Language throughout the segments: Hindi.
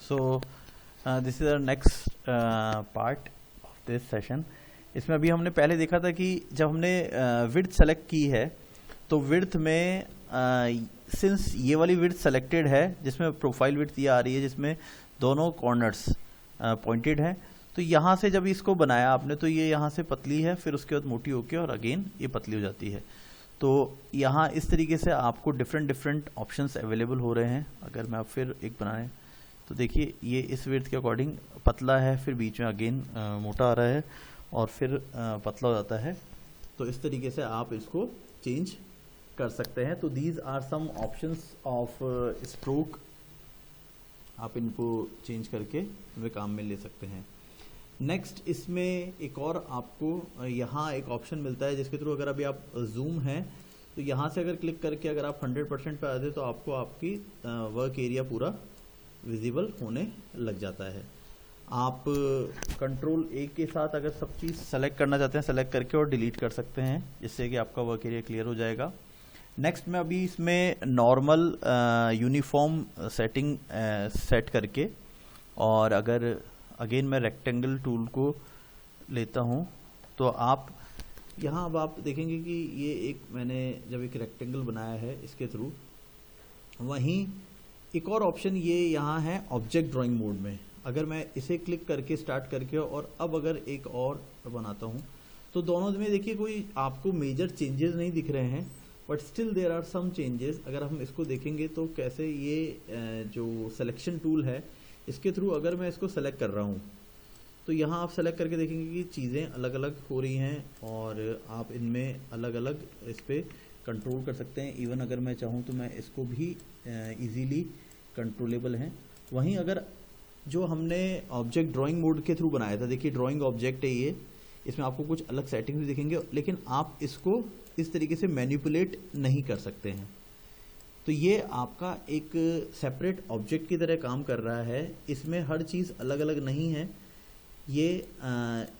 So this is our next part of this session. इसमें अभी हमने पहले देखा था कि जब हमने विड्थ सेलेक्ट की है तो विड्थ में सिंस ये वाली विड्थ सेलेक्टेड है जिसमें प्रोफाइल विड्थ ये आ रही है जिसमें दोनों कॉर्नर्स पॉइंटेड हैं, तो यहाँ से जब इसको बनाया आपने तो ये यहाँ से पतली है, फिर उसके बाद मोटी होके और अगेन ये पतली हो जाती है। तो यहाँ इस तरीके से आपको डिफरेंट ऑप्शंस अवेलेबल हो रहे हैं। अगर मैं आप फिर एक बनाएं तो देखिए ये इस विड्थ के अकॉर्डिंग पतला है, फिर बीच में अगेन मोटा आ रहा है और फिर पतला हो जाता है। तो इस तरीके से आप इसको चेंज कर सकते हैं। तो these are some options of stroke, आप इनको चेंज करके वे काम में ले सकते हैं। नेक्स्ट इसमें एक और आपको यहाँ एक ऑप्शन मिलता है जिसके थ्रू अगर अभी आप जूम हैं तो यहाँ से अगर क्लिक करके अगर आप 100% पे आते तो आपको आपकी वर्क एरिया पूरा विजिबल होने लग जाता है। आप कंट्रोल ए के साथ अगर सब चीज़ सेलेक्ट करना चाहते हैं सेलेक्ट करके और डिलीट कर सकते हैं, जिससे कि आपका वर्क एरिया क्लियर हो जाएगा। नेक्स्ट में अभी इसमें नॉर्मल यूनिफॉर्म सेटिंग सेट करके, और अगर अगेन मैं रेक्टेंगल टूल को लेता हूँ तो आप यहाँ अब आप देखेंगे कि ये एक मैंने जब एक रेक्टेंगल बनाया है इसके थ्रू, वहीं एक और ऑप्शन ये यहाँ है ऑब्जेक्ट ड्राइंग मोड में। अगर मैं इसे क्लिक करके स्टार्ट करके और अब अगर एक और बनाता हूँ तो दोनों में देखिए कोई आपको मेजर चेंजेस नहीं दिख रहे हैं, but still there are some changes. अगर हम इसको देखेंगे तो कैसे ये जो सिलेक्शन टूल है इसके थ्रू अगर मैं इसको सेलेक्ट कर रहा हूँ तो यहाँ आप सेलेक्ट करके देखेंगे कि चीज़ें अलग अलग हो रही हैं और आप इनमें अलग अलग इस पर कंट्रोल कर सकते हैं। इवन अगर मैं चाहूँ तो मैं इसको भी इजीली कंट्रोलेबल हैं। वहीं अगर जो हमने ऑब्जेक्ट ड्राइंग मोड के थ्रू बनाया था, देखिए ड्राइंग ऑब्जेक्ट है ये, इसमें आपको कुछ अलग सेटिंग्स भी दिखेंगे, लेकिन आप इसको इस तरीके से मैनिपुलेट नहीं कर सकते हैं। तो ये आपका एक सेपरेट ऑब्जेक्ट की तरह काम कर रहा है। इसमें हर चीज़ अलग अलग नहीं है। ये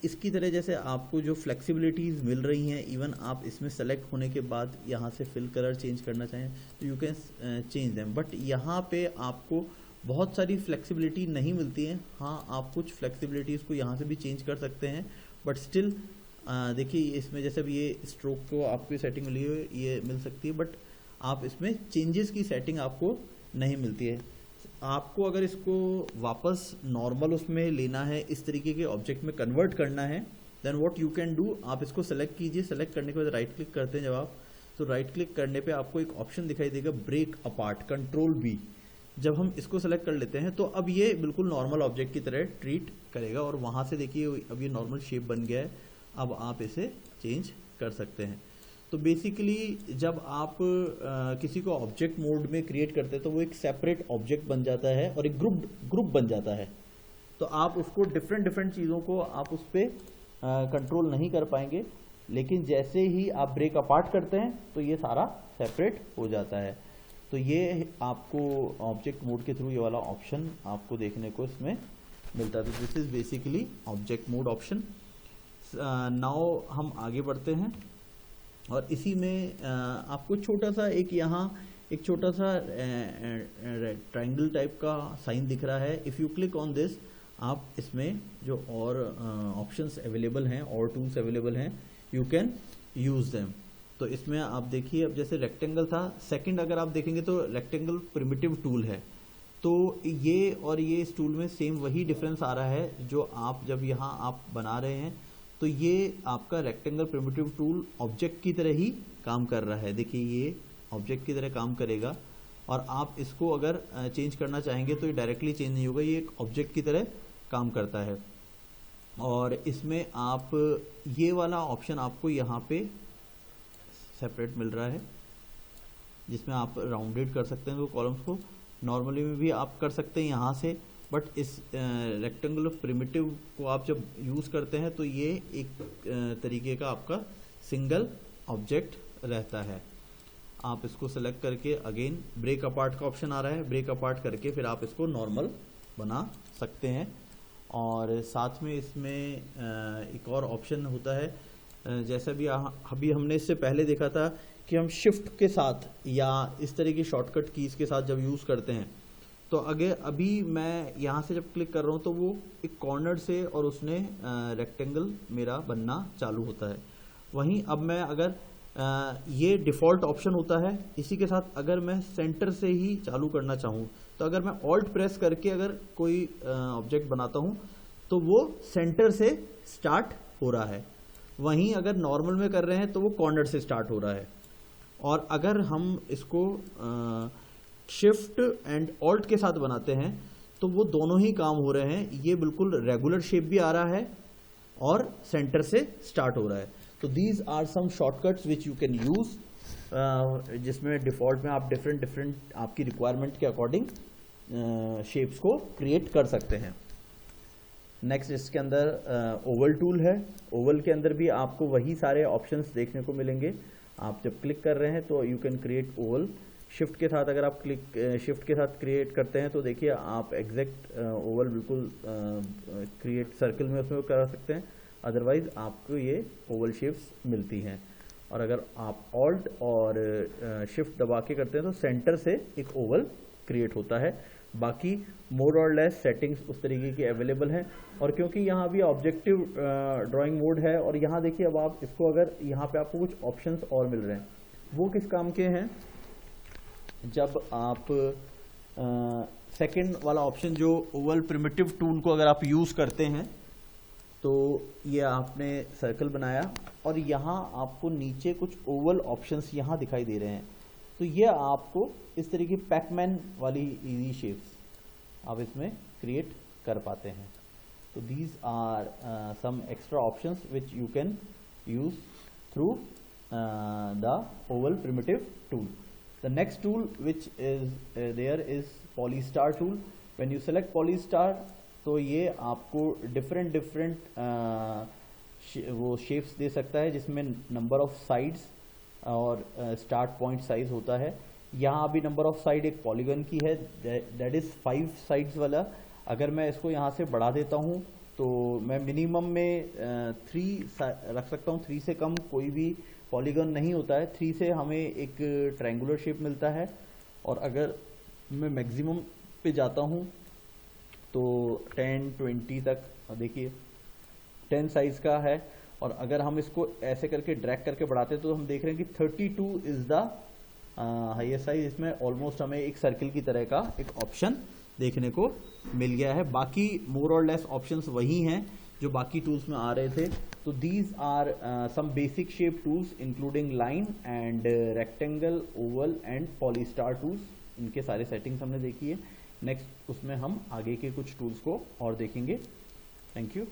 इसकी तरह जैसे आपको जो फ्लेक्सिबिलिटीज़ मिल रही हैं, इवन आप इसमें सेलेक्ट होने के बाद यहाँ से फिल कलर चेंज करना चाहें तो you can change them, but यहाँ पे आपको बहुत सारी फ्लेक्सिबिलिटी नहीं मिलती है। हाँ, आप कुछ फ्लेक्सिबिलिटीज़ को यहाँ से भी चेंज कर सकते हैं, बट स्टिल देखिए इसमें जैसे भी ये स्ट्रोक को आपकी सेटिंग मिली है ये मिल सकती है, बट आप इसमें चेंजेस की सेटिंग आपको नहीं मिलती है। आपको अगर इसको वापस नॉर्मल उसमें लेना है, इस तरीके के ऑब्जेक्ट में कन्वर्ट करना है, then what you can do, आप इसको सेलेक्ट कीजिए। सेलेक्ट करने के बाद राइट क्लिक करते हैं जब आप, तो राइट क्लिक करने पे आपको एक ऑप्शन दिखाई देगा ब्रेक अपार्ट, कंट्रोल बी। जब हम इसको सेलेक्ट कर लेते हैं तो अब ये बिल्कुल नॉर्मल ऑब्जेक्ट की तरह ट्रीट करेगा और वहाँ से देखिए अब ये नॉर्मल शेप बन गया है। अब आप इसे चेंज कर सकते हैं। तो बेसिकली जब आप किसी को ऑब्जेक्ट मोड में क्रिएट करते हैं तो वो एक सेपरेट ऑब्जेक्ट बन जाता है और एक ग्रुप बन जाता है। तो आप उसको डिफरेंट चीज़ों को आप उस पर कंट्रोल नहीं कर पाएंगे, लेकिन जैसे ही आप ब्रेक अपार्ट करते हैं तो ये सारा सेपरेट हो जाता है। तो ये आपको ऑब्जेक्ट मोड के थ्रू ये वाला ऑप्शन आपको देखने को इसमें मिलता है। तो this is basically object mode option. Now हम आगे बढ़ते हैं और इसी में आपको छोटा सा एक यहाँ एक छोटा सा ट्रायंगल टाइप का साइन दिख रहा है। If you click on this, आप इसमें जो और ऑप्शंस अवेलेबल हैं और टूल्स अवेलेबल हैं, यू कैन यूज़ देम। तो इसमें आप देखिए अब जैसे रेक्टेंगल था, सेकंड अगर आप देखेंगे तो रेक्टेंगल प्रिमिटिव टूल है। तो ये और ये इस टूल में सेम वही डिफरेंस आ रहा है जो आप जब यहाँ आप बना रहे हैं तो ये आपका रेक्टेंगल प्रिमिटिव टूल ऑब्जेक्ट की तरह ही काम कर रहा है। देखिए ये ऑब्जेक्ट की तरह काम करेगा और आप इसको अगर चेंज करना चाहेंगे तो ये डायरेक्टली चेंज नहीं होगा, ये एक ऑब्जेक्ट की तरह काम करता है। और इसमें आप ये वाला ऑप्शन आपको यहाँ पे सेपरेट मिल रहा है जिसमें आप राउंडेड कर सकते हैं तो कॉलम्स को, नॉर्मली में भी आप कर सकते हैं यहाँ से, बट इस रेक्टेंगुलर प्रिमिटिव को आप जब यूज़ करते हैं तो ये एक तरीके का आपका सिंगल ऑब्जेक्ट रहता है। आप इसको सेलेक्ट करके अगेन ब्रेक अपार्ट का ऑप्शन आ रहा है, ब्रेक अपार्ट करके फिर आप इसको नॉर्मल बना सकते हैं। और साथ में इसमें एक और ऑप्शन होता है, जैसा भी अभी हमने इससे पहले देखा था कि हम शिफ्ट के साथ या इस तरह की शॉर्टकट कीज़ के साथ जब यूज़ करते हैं तो अभी मैं यहाँ से जब क्लिक कर रहा हूँ तो वो एक कॉर्नर से और उसने रेक्टेंगल मेरा बनना चालू होता है। वहीं अब मैं अगर ये डिफ़ॉल्ट ऑप्शन होता है, इसी के साथ अगर मैं सेंटर से ही चालू करना चाहूँ तो अगर मैं ऑल्ट प्रेस करके अगर कोई ऑब्जेक्ट बनाता हूँ तो वो सेंटर से स्टार्ट हो रहा है। वहीं अगर नॉर्मल में कर रहे हैं तो वो कॉर्नर से स्टार्ट हो रहा है। और अगर हम इसको शिफ्ट एंड ऑल्ट के साथ बनाते हैं तो वो दोनों ही काम हो रहे हैं। ये बिल्कुल रेगुलर शेप भी आ रहा है और सेंटर से स्टार्ट हो रहा है। तो these are some shortcuts which you can use, जिसमें डिफ़ॉल्ट में आप डिफरेंट आपकी रिक्वायरमेंट के अकॉर्डिंग शेप्स को क्रिएट कर सकते हैं। नेक्स्ट इसके अंदर ओवल टूल है। ओवल के अंदर भी आपको वही सारे ऑप्शंस देखने को मिलेंगे। आप जब क्लिक कर रहे हैं तो you can create Oval. Shift के साथ अगर आप शिफ्ट के साथ क्रिएट करते हैं तो देखिए आप एग्जैक्ट ओवल बिल्कुल क्रिएट सर्कल में उसमें कर सकते हैं, अदरवाइज आपको ये ओवल शेप्स मिलती हैं। और अगर आप ऑल्ट और शिफ्ट दबा के करते हैं तो सेंटर से एक ओवल क्रिएट होता है। बाकी मोर और लेस सेटिंग्स उस तरीके की अवेलेबल हैं। और क्योंकि यहाँ भी ऑब्जेक्टिव ड्राइंग मोड है, और यहाँ देखिए अब आप इसको अगर यहाँ पे आपको कुछ ऑप्शंस और मिल रहे हैं, वो किस काम के हैं, जब आप सेकंड वाला ऑप्शन जो ओवल प्रिमिटिव टूल को अगर आप यूज़ करते हैं तो ये आपने सर्कल बनाया और यहाँ आपको नीचे कुछ ओवल ऑप्शंस यहाँ दिखाई दे रहे हैं। तो ये आपको इस तरीके पैकमैन वाली इजी शेप्स आप इसमें क्रिएट कर पाते हैं। तो these are some extra options which you can use through the oval primitive tool. The next tool which is there is Polystar tool. When you select Polystar तो ये आपको different वो shapes दे सकता है, जिसमें number of sides और start point size होता है। यहाँ अभी number of side एक polygon की है, that is 5 sides वाला। अगर मैं इसको यहाँ से बढ़ा देता हूँ तो मैं मिनिमम में 3 रख सकता हूँ। 3 से कम कोई भी पॉलीगन नहीं होता है। 3 से हमें एक ट्रायंगुलर शेप मिलता है। और अगर मैं मैक्सिमम पे जाता हूँ तो 10 20 तक देखिए 10 साइज का है। और अगर हम इसको ऐसे करके ड्रैग करके बढ़ाते हैं तो हम देख रहे हैं कि 32 इज द हाईएस्ट साइज। इसमें ऑलमोस्ट हमें एक सर्किल की तरह का एक ऑप्शन देखने को मिल गया है। बाकी मोर और लेस ऑप्शंस वही हैं जो बाकी टूल्स में आ रहे थे। तो these are some basic shape tools including line and rectangle, oval and polystar tools. इनके सारे सेटिंग्स हमने देखी है। नेक्स्ट उसमें हम आगे के कुछ टूल्स को और देखेंगे। Thank you.